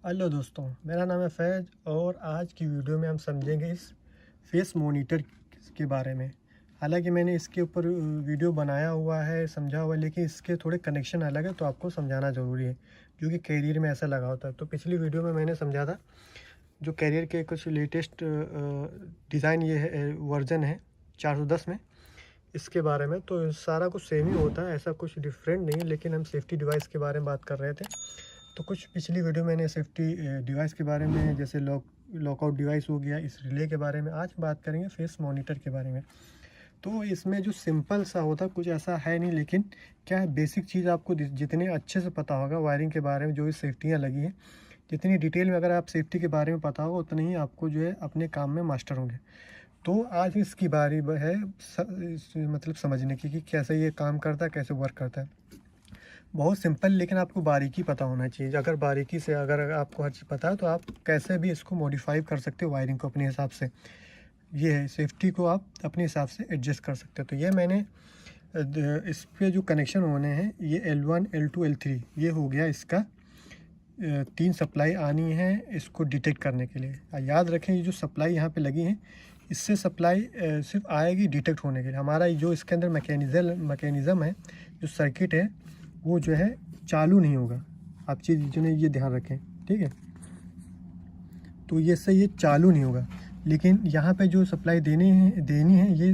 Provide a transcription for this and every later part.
Hello दोस्तों, मेरा नाम है फैज़ और आज की वीडियो में हम समझेंगे इस फेस मॉनिटर के बारे में। हालांकि मैंने इसके ऊपर वीडियो बनाया हुआ है, समझा हुआ है, लेकिन इसके थोड़े कनेक्शन अलग है तो आपको समझाना ज़रूरी है क्योंकि कैरियर में ऐसा लगा होता है। तो पिछली वीडियो में मैंने समझा था जो कैरियर के कुछ लेटेस्ट डिज़ाइन ये है वर्जन है 410 में, इसके बारे में। तो सारा कुछ सेम ही होता है, ऐसा कुछ डिफरेंट नहीं है, लेकिन हम सेफ्टी डिवाइस के बारे में बात कर रहे थे। तो कुछ पिछली वीडियो मैंने सेफ्टी डिवाइस के बारे में, जैसे लॉकआउट डिवाइस हो गया, इस रिले के बारे में। आज बात करेंगे फेस मॉनिटर के बारे में। तो इसमें जो सिंपल सा होता कुछ ऐसा है नहीं, लेकिन क्या है बेसिक चीज़ आपको जितने अच्छे से पता होगा वायरिंग के बारे में, जो भी सेफ्टियाँ लगी हैं, जितनी डिटेल में अगर आप सेफ्टी के बारे में पता होगा उतना ही आपको जो है अपने काम में मास्टर होंगे। तो आज इसकी बारी है मतलब समझने की कि कैसे ये काम करता है, कैसे वर्क करता है। बहुत सिंपल, लेकिन आपको बारीकी पता होना चाहिए। अगर बारीकी से अगर आपको हर चीज़ पता है तो आप कैसे भी इसको मॉडिफाई कर सकते हो वायरिंग को अपने हिसाब से। ये है सेफ्टी को आप अपने हिसाब से एडजस्ट कर सकते हो। तो ये मैंने इस पे जो कनेक्शन होने हैं ये L1 L2 L3 ये हो गया इसका। 3 सप्लाई आनी है इसको डिटेक्ट करने के लिए। याद रखें ये जो सप्लाई यहाँ पे लगी हैं, इससे सप्लाई सिर्फ आएगी डिटेक्ट होने के लिए। हमारा जो इसके अंदर मैकेनिज़्म है, जो सर्किट है, वो जो है चालू नहीं होगा। आप चीज़ जो है ये ध्यान रखें, ठीक है। तो ये से ये चालू नहीं होगा, लेकिन यहाँ पे जो सप्लाई देनी है ये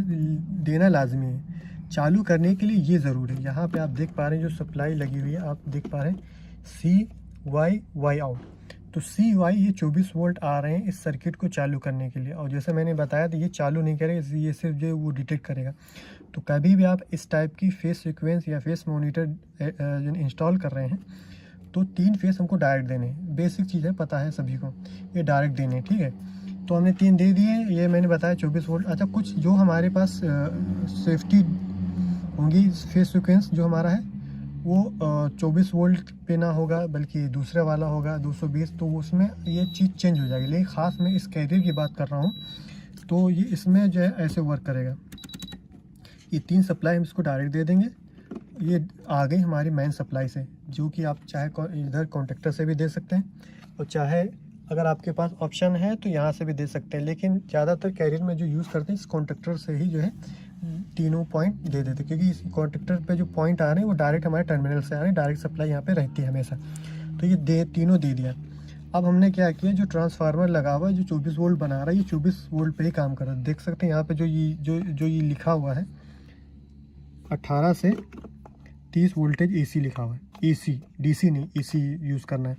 देना लाजमी है। चालू करने के लिए ये ज़रूरी है। यहाँ पे आप देख पा रहे हैं जो सप्लाई लगी हुई है, आप देख पा रहे हैं CY आउट। तो CY ये 24 वोल्ट आ रहे हैं इस सर्किट को चालू करने के लिए। और जैसे मैंने बताया था ये चालू नहीं करेगा, ये सिर्फ जो वो डिटेक्ट करेगा। तो कभी भी आप इस टाइप की फेस सीक्वेंस या फेस मॉनिटर इंस्टॉल कर रहे हैं तो 3 फेस हमको डायरेक्ट देने हैं। बेसिक चीज़ है, पता है सभी को, ये डायरेक्ट देने हैं, ठीक है। तो हमने 3 दे दिए। ये मैंने बताया 24 वोल्ट। अच्छा, कुछ जो हमारे पास सेफ्टी होंगी फेस सीक्वेंस जो हमारा है वो 24 वोल्ट पे ना होगा, बल्कि दूसरे वाला होगा 220। तो उसमें ये चीज़ चेंज हो जाएगी। लेकिन ख़ास मैं इस कैरियर की बात कर रहा हूँ, तो ये इसमें जो है ऐसे वर्क करेगा। ये 3 सप्लाई हम इसको डायरेक्ट दे देंगे। ये आ गई हमारी मेन सप्लाई से, जो कि आप चाहे इधर कॉन्टेक्टर से भी दे सकते हैं और चाहे अगर आपके पास ऑप्शन है तो यहाँ से भी दे सकते हैं। लेकिन ज़्यादातर कैरियर में जो यूज़ करते हैं इस कॉन्टेक्टर से ही जो है तीनों पॉइंट दे देते हैं, क्योंकि इस कॉन्टेक्टर पे जो पॉइंट आ रहे हैं वो डायरेक्ट हमारे टर्मिनल से आ रहे हैं। डायरेक्ट सप्लाई यहाँ पे रहती है हमेशा। तो ये तीनों दे दिया। अब हमने क्या किया, जो ट्रांसफार्मर लगा हुआ है जो 24 वोल्ट बना रहा है, ये 24 वोल्ट पे ही काम कर रहा है। देख सकते हैं यहाँ पे जो ये लिखा हुआ है 18 से 30 वोल्टेज AC लिखा हुआ है। AC, DC नहीं, AC यूज़ करना है,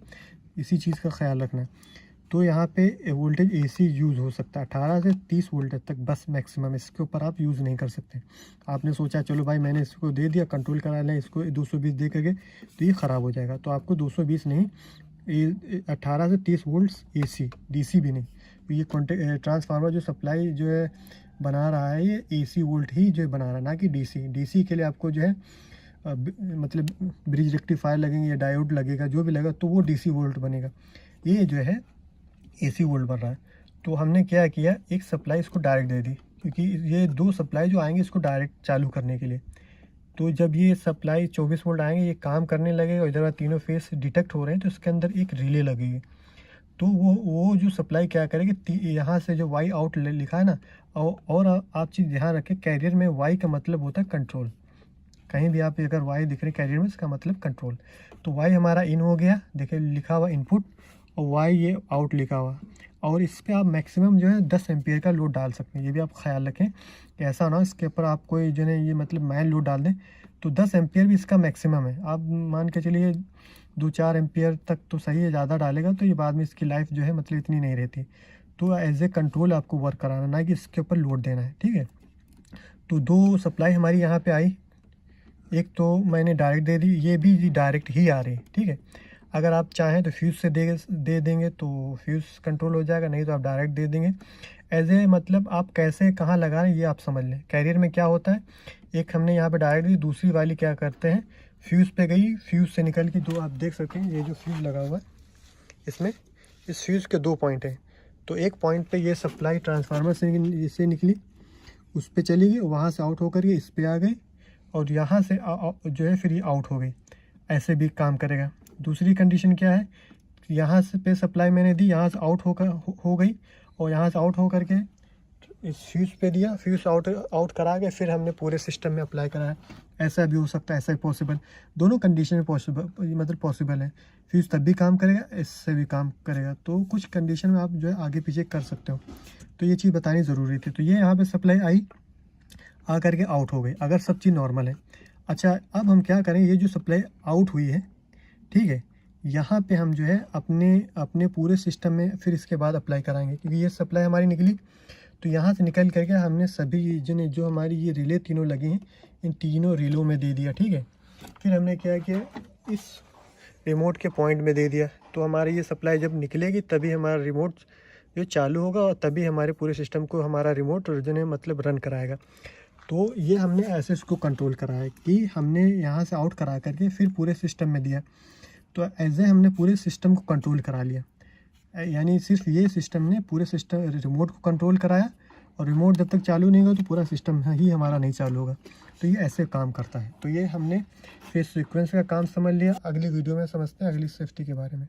इसी चीज़ का ख्याल रखना है। तो यहाँ पे वोल्टेज AC यूज़ हो सकता है 18 से 30 वोल्टेज तक, बस मैक्सिमम। इसके ऊपर आप यूज़ नहीं कर सकते। आपने सोचा चलो भाई मैंने इसको दे दिया, कंट्रोल करा लें इसको 220 दे करके, तो ये ख़राब हो जाएगा। तो आपको 220 नहीं, 18 से 30 वोल्ट्स AC, DC भी नहीं। तो ये ट्रांसफार्मर जो सप्लाई जो है बना रहा है ये AC वोल्ट ही जो बना रहा है, ना कि DC के लिए आपको जो है मतलब ब्रिज रेक्टिफायर लगेंगे या डायोड लगेगा, जो भी लगेगा तो वो DC वोल्ट बनेगा। ये जो है AC वोल्ट बन रहा है। तो हमने क्या किया, एक सप्लाई इसको डायरेक्ट दे दी, क्योंकि ये 2 सप्लाई जो आएंगे इसको डायरेक्ट चालू करने के लिए। तो जब ये सप्लाई 24 वोल्ट आएंगे, ये काम करने लगेगा और इधर तीनों फेस डिटेक्ट हो रहे हैं, तो इसके अंदर एक रिले लगेगी। तो वो जो सप्लाई क्या करेगी, यहाँ से जो Y आउट लिखा है ना, और आप चीज़ ध्यान रखें, कैरियर में Y का मतलब होता है कंट्रोल। कहीं भी आप अगर Y दिख रहे कैरियर में, इसका मतलब कंट्रोल। तो Y हमारा इन हो गया, देखिए लिखा हुआ इनपुट, और Y ये आउट लिखा हुआ। और इस पर आप मैक्सिमम जो है 10 एम्पियर का लोड डाल सकते हैं। ये भी आप ख्याल रखें कि ऐसा ना हो इसके ऊपर आप कोई जो है ये मतलब मैन लोड डाल दें। तो 10 एम्पियर भी इसका मैक्सिमम है। आप मान के चलिए 2-4 एम्पियर तक तो सही है, ज़्यादा डालेगा तो ये बाद में इसकी लाइफ जो है मतलब इतनी नहीं रहती। तो एज ए कंट्रोल आपको वर्क कराना, ना कि इसके ऊपर लोड देना है, ठीक है। तो 2 सप्लाई हमारी यहाँ पे आई, एक तो मैंने डायरेक्ट दे दी, ये भी डायरेक्ट ही आ रही है, ठीक है। अगर आप चाहें तो फ्यूज़ से दे देंगे तो फ्यूज़ कंट्रोल हो जाएगा, नहीं तो आप डायरेक्ट दे देंगे। एज ए मतलब आप कैसे कहाँ लगा रहे हैं ये आप समझ लें। कैरियर में क्या होता है, एक हमने यहाँ पे डायरेक्ट दी, दूसरी वाली क्या करते हैं फ्यूज़ पे गई, फ्यूज़ से निकल के दो, आप देख सकते हैं ये जो फ्यूज़ लगा हुआ है इसमें, इस फ्यूज़ के 2 पॉइंट हैं। तो एक पॉइंट पे ये सप्लाई ट्रांसफार्मर से निकली, उस पर चली गई, वहाँ से आउट होकर ये इस पर आ गई, और यहाँ से जो है फिर ये आउट हो गई। ऐसे भी काम करेगा। दूसरी कंडीशन क्या है, यहाँ से पे सप्लाई मैंने दी, यहाँ से आउट हो गई, और यहाँ से आउट हो करके इस फ्यूज़ पे दिया, फ्यूज़ आउट करा के फिर हमने पूरे सिस्टम में अप्लाई कराया। ऐसा भी हो सकता है, ऐसा भी पॉसिबल, दोनों कंडीशन में पॉसिबल है। फ्यूज़ तब भी काम करेगा, इससे भी काम करेगा, तो कुछ कंडीशन में आप जो है आगे पीछे कर सकते हो। तो ये चीज़ बतानी ज़रूरी थी। तो ये यहाँ पे सप्लाई आई, आ करके आउट हो गई, अगर सब चीज़ नॉर्मल है। अच्छा, अब हम क्या करें, ये जो सप्लाई आउट हुई है, ठीक है, यहाँ पे हम जो है अपने पूरे सिस्टम में फिर इसके बाद अप्लाई कराएंगे, क्योंकि ये सप्लाई हमारी निकली, तो यहाँ से निकल करके हमने सभी जो हमारी ये रिले तीनों लगी हैं, इन तीनों रिलों में दे दिया, ठीक है। फिर हमने क्या किया, इस रिमोट के पॉइंट में दे दिया, तो हमारी ये सप्लाई जब निकलेगी तभी हमारा रिमोट जो चालू होगा, और तभी हमारे पूरे सिस्टम को हमारा रिमोट जो है मतलब रन कराएगा। तो ये हमने ऐसे इसको कंट्रोल करा है कि हमने यहाँ से आउट करा करके फिर पूरे सिस्टम में दिया, तो ऐसे हमने पूरे सिस्टम को कंट्रोल करा लिया। यानी सिर्फ ये सिस्टम ने पूरे सिस्टम रिमोट को कंट्रोल कराया, और रिमोट जब तक चालू नहीं होगा तो पूरा सिस्टम ही हमारा नहीं चालू होगा। तो ये ऐसे काम करता है। तो ये हमने फेस सीक्वेंस का काम समझ लिया। अगली वीडियो में समझते हैं अगली सेफ्टी के बारे में।